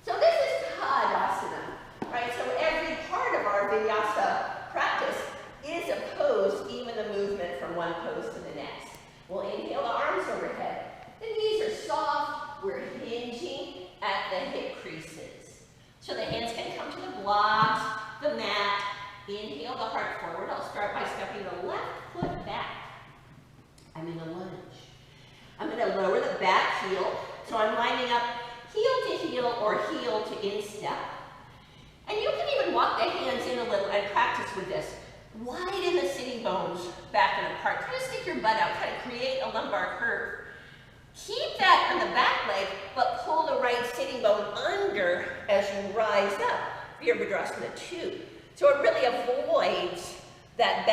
Speaker 2: So this is Tadasana, right? So every part of our vinyasa practice is a pose, even the movement from one pose to the next. We'll inhale the arms overhead. The knees are soft. We're hinging at the hip creases. So the hands can come to the blocks, the mat. Inhale the heart forward. I'll start by stepping the left foot back. I'm in a lunge. I'm going to lower the back heel. So I'm lining up heel to heel or heel
Speaker 1: in step. And you can even walk the hands in a little and practice with this. Widen the sitting bones back and apart. Kind of stick your butt out, kind of create a lumbar curve. Keep that on the back leg, but pull the right sitting bone under as you rise up, Virabhadrasana 2. So it really avoids that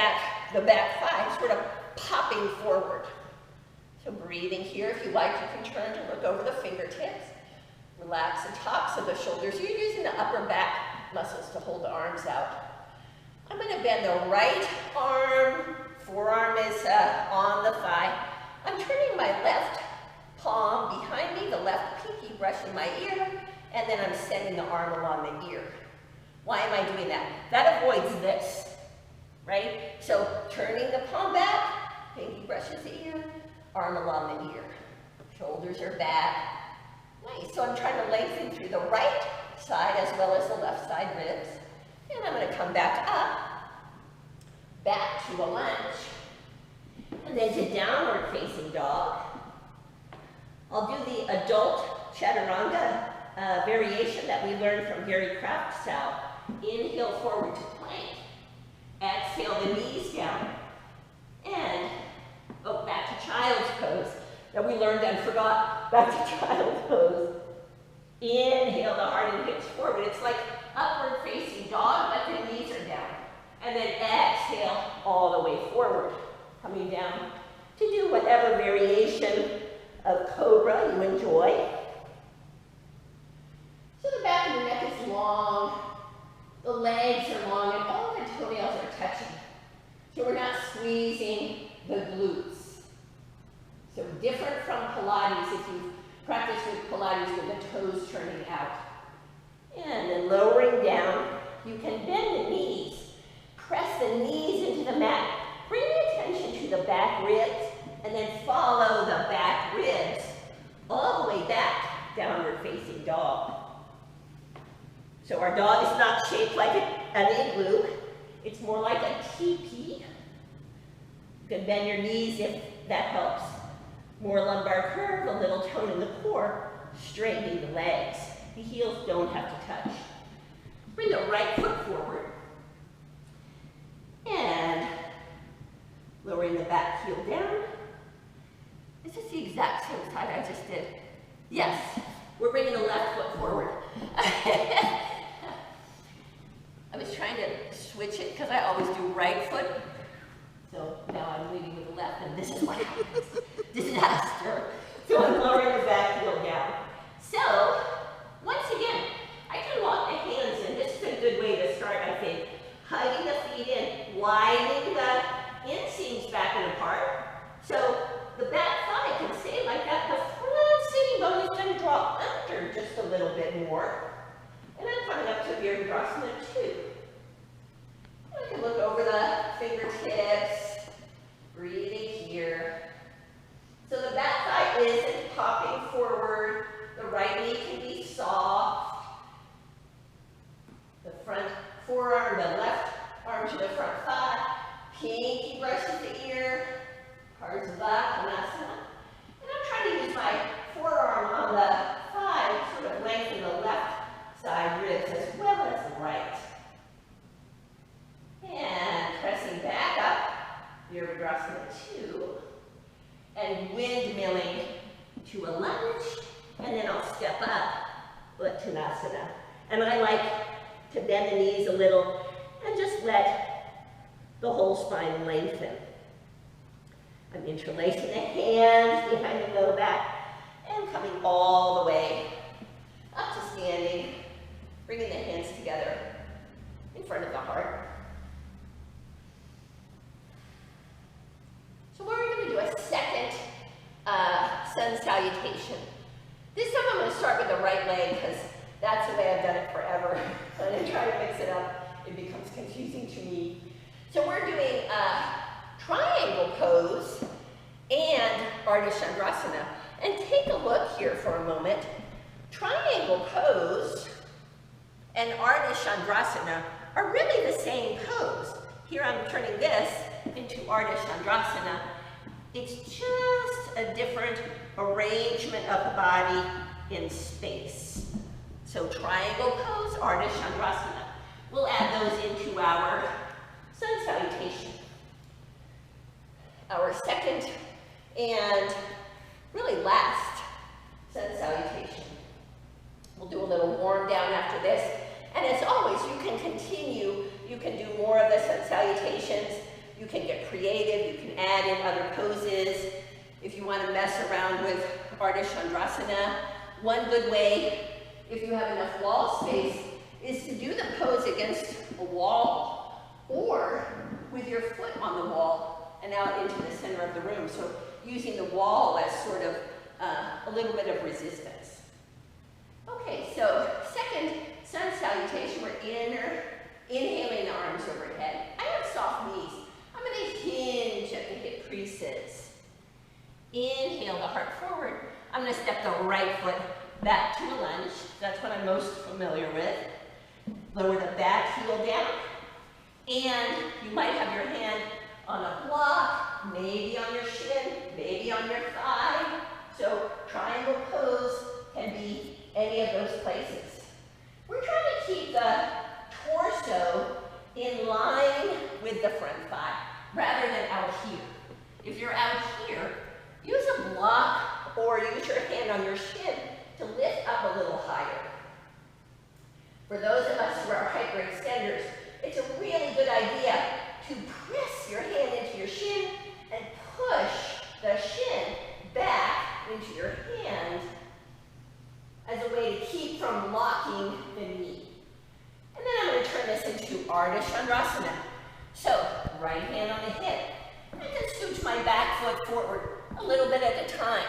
Speaker 1: the back thigh sort of popping forward. So breathing here, if you like, you can turn to look over the fingertips. Relax the tops of the shoulders. You're using the upper back muscles to hold the arms out. I'm going to bend the right arm, forearm is on the thigh. I'm turning my left palm behind me, the left pinky brushing my ear, and then I'm sending the arm along the ear. Why am I doing that? That avoids this, right? So turning the palm back, pinky brushes the ear, arm along the ear. Shoulders are back. Nice. So I'm trying to lengthen through the right side as well as the left side ribs. And I'm going to come back up, back to a lunge, and then to downward facing dog. I'll do the adult chaturanga variation that we learned from Gary Kraft's style. Inhale forward to plank. Exhale the knees down. And back to child's pose that we learned and forgot. Back to child's pose. Inhale the heart and hips forward. It's like upward facing dog, but the knees are down. And then exhale all the way forward. Coming down to do whatever variation of cobra you enjoy. So the back of the neck is long, the legs are long, and all the toenails are touching. So we're not squeezing the glutes. So different from Pilates, if you practice with Pilates with the toes turning out. And then lowering down, you can bend the knees. Press the knees into the mat. Bring attention to the back ribs, and then follow the back ribs all the way back, downward facing dog. So our dog is not shaped like an igloo. It's more like a teepee. You can bend your knees if that helps. More lumbar curve, a little tone in the core, straightening the legs. The heels don't have to touch. Bring the right foot forward. And lowering the back heel down. Is this the exact same side I just did? Yes. We're bringing the left foot forward. I was trying to switch it because I always do right foot. So now I'm leading with the left, and this is what happens. Disaster. So I'm lowering the back heel down. So, once again, I can walk the hands in. This is a good way to start, I think. Hugging the feet in, widening the inseams back and apart. So the back thigh can stay like that. The front sitting bone is going to draw under just a little bit more. And I'm coming up to Virabhadrasana 2. I can look over the fingertips, breathing here. So the back thigh isn't popping forward. The right knee can be soft. The front forearm, the left arm to the front thigh. Pinky brushes the ear. Parsvakonasana. And I'm trying to use my forearm on the thigh to sort of lengthen the left side ribs as well as the right. And pressing back up, Virabhadrasana 2. And windmilling to a lunge. And then I'll step up, Uttanasana. And I like to bend the knees a little and just let the whole spine lengthen. I'm interlacing the hands behind the low back and coming all the way up to standing, bringing the hands together in front of the heart. So we're going to do a second sun salutation. This time I'm going to start with the right leg because that's the way I've done it forever. When I try to mix it up, it becomes confusing to me. So we're doing triangle pose and Ardha Chandrasana. And take a look here for a moment. Triangle pose and Ardha Chandrasana are really the same pose. Here I'm turning this into Ardha Chandrasana. It's just a different arrangement of the body in space. So triangle pose, Ardha Chandrasana. We'll add those into our sun salutation. Our second and really last sun salutation. We'll do a little warm down after this. And as always, you can continue. You can do more of the sun salutations. You can get creative. You can add in other poses. If you want to mess around with Ardha Chandrasana, one good way, if you have enough wall space, is to do the pose against a wall or with your foot on the wall and out into the center of the room. So using the wall as sort of a little bit of resistance. Okay, so second sun salutation, we're inhaling the arms overhead. I have soft knees. I'm going to hinge at the hip creases. Inhale the heart forward. I'm going to step the right foot back to a lunge. That's what I'm most familiar with. Lower the back heel down. And you might have your hand on a block, maybe on your shin, maybe on your thigh. So triangle pose can be any of those places. We're trying to keep the torso in line with the front thigh rather than out here. If you're out here, use a block or use your hand on your shin to lift up a little higher. For those of us who are hyperextenders, it's a really good idea to press your hand into your shin and push the shin back into your hand as a way to keep from locking the knee. And then I'm going to turn this into Ardha Chandrasana. So, right hand on the hip. I can scooch my back foot forward a little bit at a time.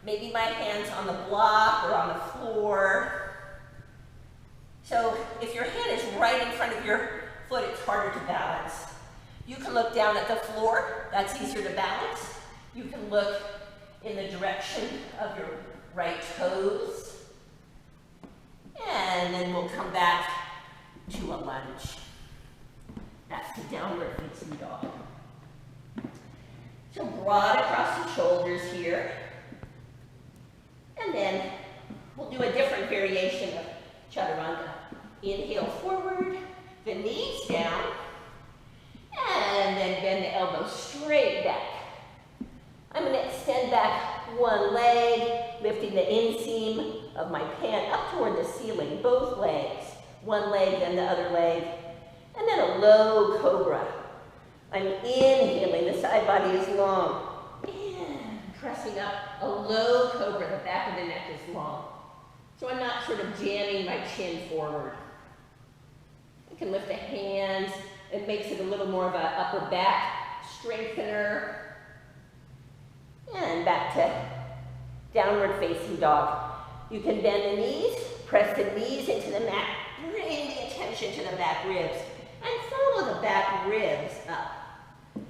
Speaker 1: Maybe my hand's on the block or on the floor. So, if your hand is right in front of your foot, it's harder to balance. You can look down at the floor. That's easier to balance. You can look in the direction of your right toes. And then we'll come back to a lunge. That's the downward facing dog. So broad across the shoulders here. And then we'll do a different variation of chaturanga. Inhale forward, the knees down, and then bend the elbows straight back. I'm going to extend back one leg, lifting the inseam of my pant up toward the ceiling, both legs. One leg, then the other leg. And then a low cobra. I'm inhaling, the side body is long. And pressing up a low cobra, the back of the neck is long. So I'm not sort of jamming my chin forward. I can lift the hands. It makes it a little more of an upper back strengthener. And back to downward facing dog. You can bend the knees, press the knees into the mat, bring the attention to the back ribs, and follow the back ribs up.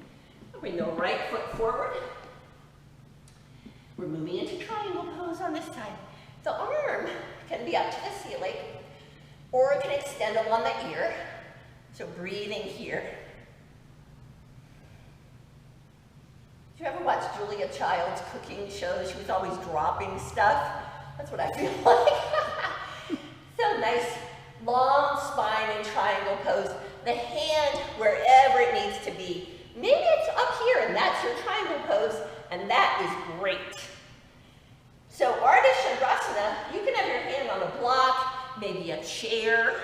Speaker 1: Bring the right foot forward. We're moving into triangle pose on this side. The arm can be up to the ceiling, or it can extend along the ear. So breathing here. Do you ever watch Julia Child's cooking shows? She was always dropping stuff. That's what I feel like. So nice, long spine in triangle pose. The hand wherever it needs to be. Maybe it's up here and that's your triangle pose, and that is great. So Ardha Chandrasana, you can have your hand on a block, maybe a chair,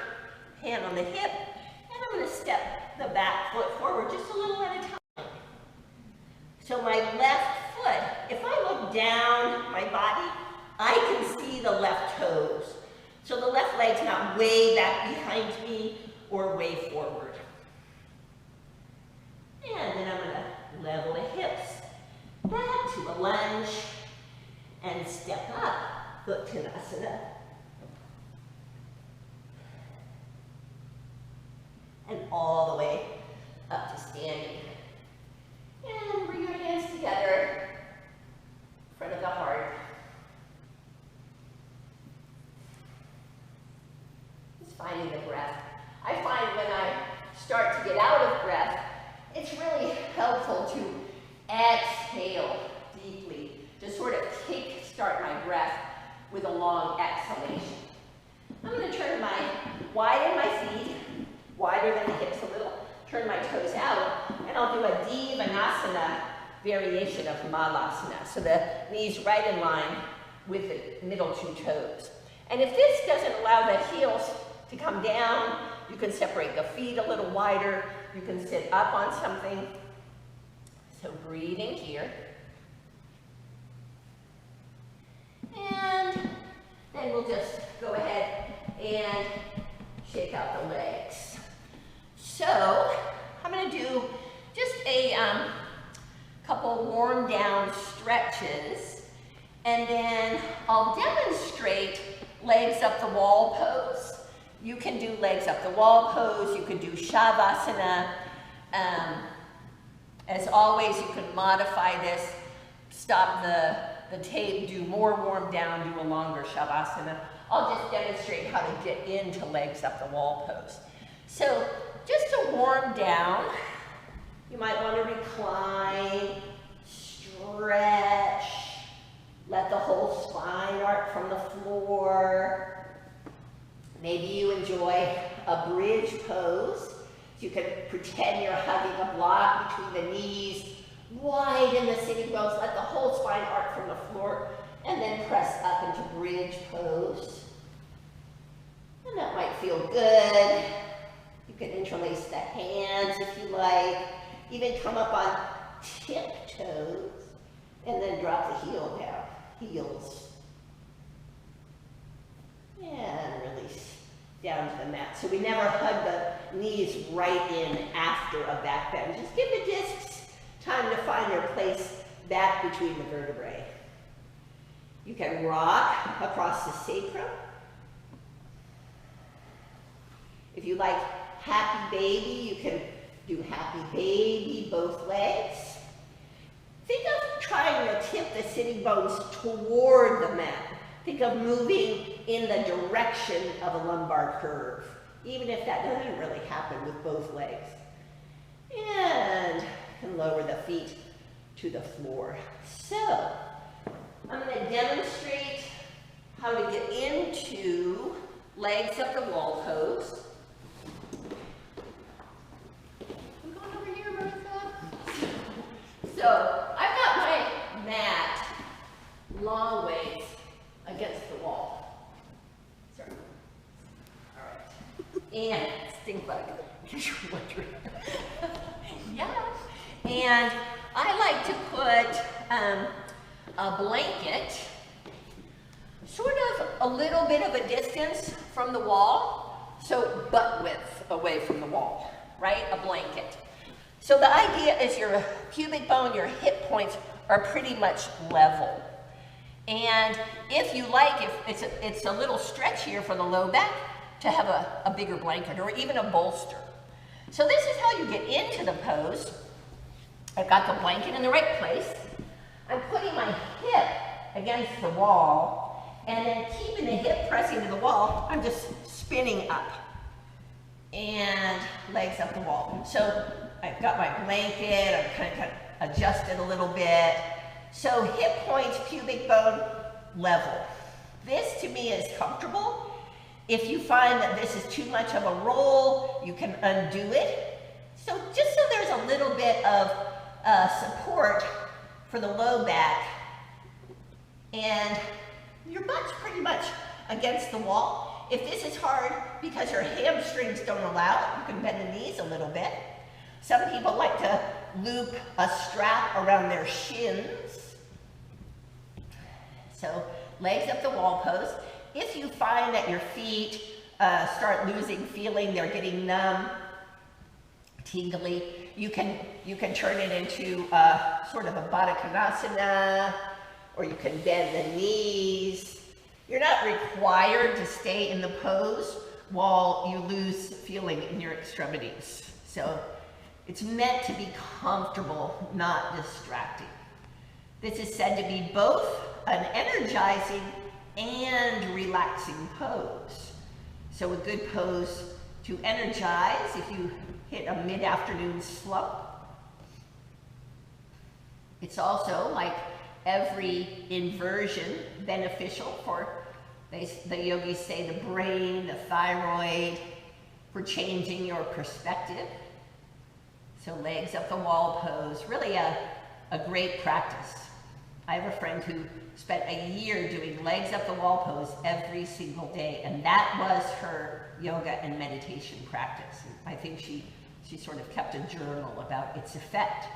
Speaker 1: hand on the hip, and I'm going to step the back foot forward just a little at a time. So my left foot, if I look down my body, I can see the left toes. So the left leg's not way back behind me or way forward. And then I'm going to level the hips back to a lunge and step up, Uttanasana. And all the way up to standing. And bring your hands together in front of the heart. Just finding the breath. I find when I start to get out of breath, it's really helpful to exhale deeply, to sort of kick-start my breath with a long exhalation.
Speaker 2: turn my toes out, and I'll do a Divanasana variation of Malasana. So the knees right in line with the middle two toes. And if this doesn't allow the heels to come down, you can separate the feet a little wider. You can sit up on something. So breathing here. And then we'll just go ahead and shake out the legs. So I'm going to do just a couple warm down stretches, and then I'll demonstrate legs up the wall pose. You can do legs up the wall pose, you can do Shavasana. As always, you can modify this, stop the tape, do more warm down, do a longer Shavasana. I'll just demonstrate how to get into legs up the wall pose. So just to warm down, you might want to recline, stretch, let the whole spine arc from the floor. Maybe you enjoy a bridge pose. You can pretend you're hugging a block between the knees, widen the sitting bones, let the whole spine arc from the floor, and then press up into bridge pose. And that might feel good. You can interlace the hands if you like, even come up on tiptoes, and then drop the heel down, heels. And release down to the mat. So we never hug the knees right in after a back bend. Just give the discs time to find their place back between the vertebrae. You can rock across the sacrum. If you like happy baby, you can do happy baby, both legs. Think of trying to tip the sitting bones toward the mat. Think of moving in the direction of a lumbar curve, even if that doesn't really happen with both legs. And lower the feet to the floor. So, I'm going to demonstrate how to get into legs up the wall pose. I'm going over here, Bertha. So, I've got my mat long ways against the wall. Sorry. All right. And stink bug, in case you're wondering. Yeah. And I like to put a blanket sort of a little bit of a distance from the wall, so butt width away from the wall, right? A blanket. So the idea is your pubic bone, your hip points are pretty much level. And if you like, if it's a little stretchier for the low back, to have a bigger blanket or even a bolster. So this is how you get into the pose. I've got the blanket in the right place. I'm putting my hip against the wall, and then keeping the hip pressing to the wall, I'm just spinning up and legs up the wall. So I've got my blanket, I'm kind of adjusted a little bit. So hip points, pubic bone, level. This to me is comfortable. If you find that this is too much of a roll, you can undo it. So just so there's a little bit of support for the low back, and your butt's pretty much against the wall. If this is hard because your hamstrings don't allow it, you can bend the knees a little bit. Some people like to loop a strap around their shins. So legs up the wall pose. If you find that your feet start losing feeling, they're getting numb, tingly, you can turn it into sort of a Baddha Konasana, or you can bend the knees. You're not required to stay in the pose while you lose feeling in your extremities. So it's meant to be comfortable, not distracting. This is said to be both an energizing and relaxing pose. So a good pose to energize if you hit a mid-afternoon slump. It's also, like every inversion, beneficial for, the yogis say, the brain, the thyroid, for changing your perspective. So legs up the wall pose, really a great practice. I have a friend who spent a year doing legs up the wall pose every single day, and that was her yoga and meditation practice. And I think she sort of kept a journal about its effect.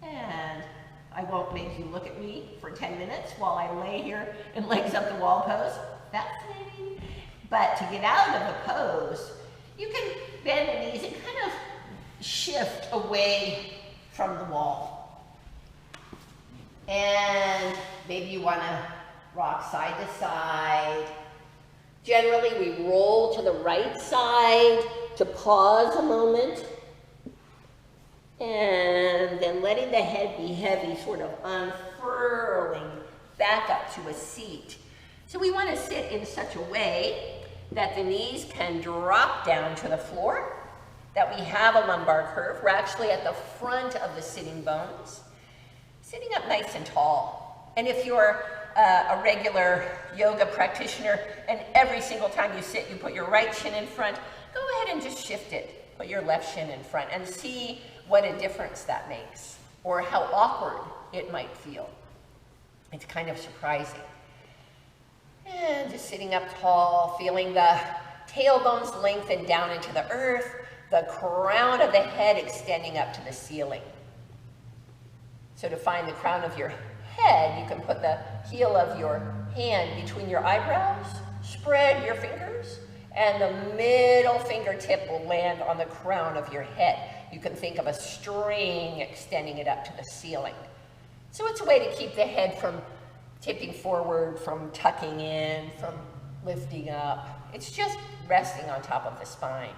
Speaker 2: And I won't make you look at me for 10 minutes while I lay here in legs up the wall pose. Fascinating. But to get out of the pose, you can bend the knees and kind of shift away from the wall. And maybe you want to rock side to side. Generally, we roll to the right side to pause a moment. And then letting the head be heavy, sort of unfurling back up to a seat. So we want to sit in such a way that the knees can drop down to the floor, that we have a lumbar curve. We're actually at the front of the sitting bones, sitting up nice and tall. And if you're a regular yoga practitioner and every single time you sit, you put your right shin in front, go ahead and just shift it. Put your left shin in front and see what a difference that makes, or how awkward it might feel. It's kind of surprising. And just sitting up tall, feeling the tailbones lengthen down into the earth, the crown of the head extending up to the ceiling. So to find the crown of your head, you can put the heel of your hand between your eyebrows, spread your fingers, and the middle fingertip will land on the crown of your head. You can think of a string extending it up to the ceiling. So it's a way to keep the head from tipping forward, from tucking in, from lifting up. It's just resting on top of the spine.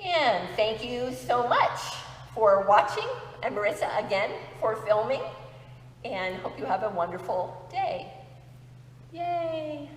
Speaker 2: And thank you so much for watching, and Marissa again for filming, and hope you have a wonderful day. Yay!